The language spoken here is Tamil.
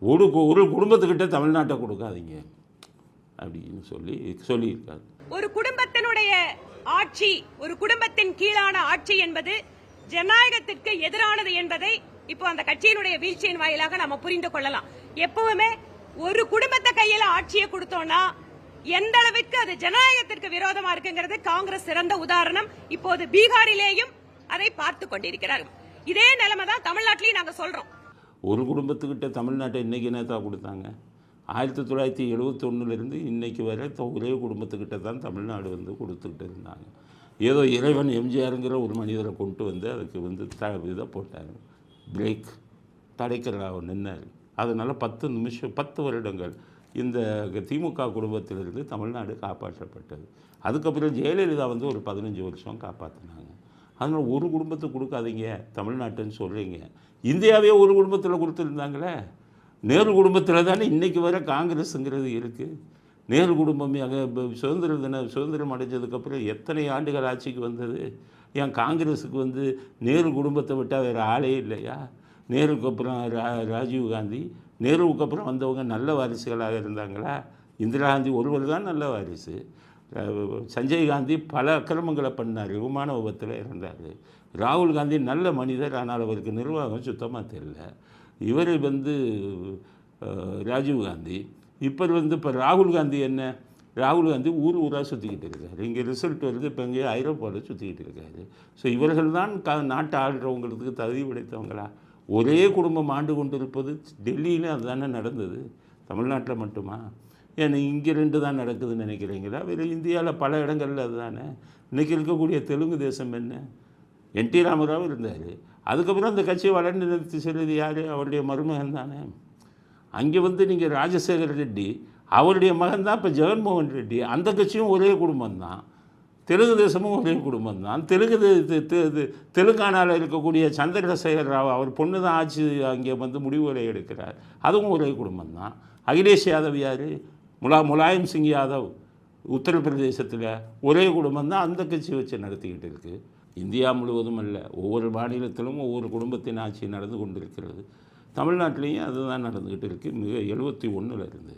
ஒரு குடும்பத்துக்கிட்ட தமிழ்நாட்டை கொடுக்காதீங்க அப்படின்னு சொல்லியிருக்காரு. ஒரு குடும்பத்தினுடைய ஆட்சி, ஒரு குடும்பத்தின் கீழான ஆட்சி என்பது ஜனநாயகத்திற்கு எதிரானது என்பதை இப்போ அந்த கட்சியினுடைய வீழ்ச்சியின் வாயிலாக நம்ம புரிந்து கொள்ளலாம். எப்பவுமே ஒரு குடும்பத்தை கையில ஆட்சியை கொடுத்தோம்னா எந்த அளவுக்கு அது ஜனநாயகத்திற்கு விரோதமா இருக்குங்கிறது காங்கிரஸ் சிறந்த உதாரணம். இப்போது பீகாரிலேயும் அதை பார்த்து கொண்டிருக்கிறார்கள். இதே நிலைமை தான் தமிழ்நாட்டிலையும் நாங்க சொல்றோம். ஒரு குடும்பத்துக்கிட்ட தமிழ்நாட்டை இன்னைக்கு நேதா கொடுத்தாங்க. 1971 இன்னைக்கு வரை ஒரே குடும்பத்துக்கிட்ட தான் தமிழ்நாடு கொடுத்துக்கிட்டு இருந்தாங்க. ஏதோ இறைவன் எம்ஜிஆருங்கிற ஒரு மனிதரை கொண்டு அதுக்கு இதை போட்டாங்க, பிரேக் தடைக்கலாக நின்னார். அதனால் 10 வருடங்கள் இந்த திமுக குடும்பத்திலிருந்து தமிழ்நாடு காப்பாற்றப்பட்டது. அதுக்கப்புறம் ஜெயலலிதா ஒரு 15 வருஷம் காப்பாற்றினாங்க. அதனால் ஒரு குடும்பத்துக்கு கொடுக்காதீங்க தமிழ்நாட்டுன்னு சொல்கிறீங்க. இந்தியாவே ஒரு குடும்பத்தில் கொடுத்துருந்தாங்களே. நேரு குடும்பத்தில் தானே இன்றைக்கி வர காங்கிரஸுங்கிறது இருக்குது. நேரு குடும்பம் சுதந்திரம் அடைஞ்சதுக்கப்புறம் எத்தனை ஆண்டுகள் ஆட்சிக்கு வந்தது? ஏன் காங்கிரஸுக்கு நேரு குடும்பத்தை விட்டால் வேறு ஆளே இல்லையா? நேருக்கு அப்புறம் ராஜீவ்காந்தி, நேருவுக்கு அப்புறம் வந்தவங்க நல்ல வாரிசுகளாக இருந்தாங்களா? இந்திரா காந்தி ஒருவர் தான் நல்ல வாரிசு. சஞ்சய் காந்தி பல அக்கிரமங்களை பண்ணார், விமான விபத்தில் இறந்தார். ராகுல் காந்தி நல்ல மனிதர், ஆனால் அவருக்கு நிர்வாகம் சுத்தமாக தெரியல. இவர் ராஜீவ்காந்தி. இப்போ ராகுல் காந்தி என்ன? ராகுல் காந்தி ஊராக சுற்றிக்கிட்டு இருக்காரு. இங்கே ரிசல்ட் இப்போ இங்கே ஐரோப்பாவில் சுற்றிக்கிட்டு இருக்காரு. ஸோ இவர்கள் தான் நாட்டை ஆடுறவங்களுக்கு தகுதி படைத்தவங்களா? ஒரே குடும்பம் ஆண்டு கொண்டு இருப்பது டெல்லியில் அதுதானே நடந்தது, தமிழ்நாட்டில் மட்டுமா? ஏன்னா இங்கே 2 தான் நடக்குதுன்னு நினைக்கிறீங்களா? வேறு இந்தியாவில் பல இடங்களில் அதுதானே. இன்றைக்கி இருக்கக்கூடிய தெலுங்கு தேசம் என்ன? என்டி ராமராவ் இருந்தார். அதுக்கப்புறம் அந்த கட்சியை வளர்ந்து நிறுத்தி செல்வது யார்? அவருடைய மருமகன் தானே. அங்கே நீங்கள் ராஜசேகர் ரெட்டி, அவருடைய மகன் தான் இப்போ ஜெகன்மோகன் ரெட்டி. அந்த கட்சியும் ஒரே குடும்பம்தான். தெலுங்கு தேசமும் ஒரே குடும்பம்தான். தெலுங்கானாவில் இருக்கக்கூடிய சந்திரசேகர் ராவ், அவர் பொண்ணு தான் ஆட்சி அங்கே முடிவுகளை எடுக்கிறார். அதுவும் ஒரே குடும்பம்தான். அகிலேஷ் யாதவ் யார்? முலாயம் சிங் யாதவ் உத்தரப்பிரதேசத்தில் ஒரே குடும்பம்தான் அந்த கட்சி வச்சு நடத்திக்கிட்டு இருக்குது. இந்தியா முழுவதும் அல்ல, ஒவ்வொரு மாநிலத்திலும் ஒவ்வொரு குடும்பத்தின் ஆட்சி நடந்து கொண்டிருக்கிறது. தமிழ்நாட்டிலையும் அதுதான் நடந்துக்கிட்டு இருக்குது. 71 இருந்து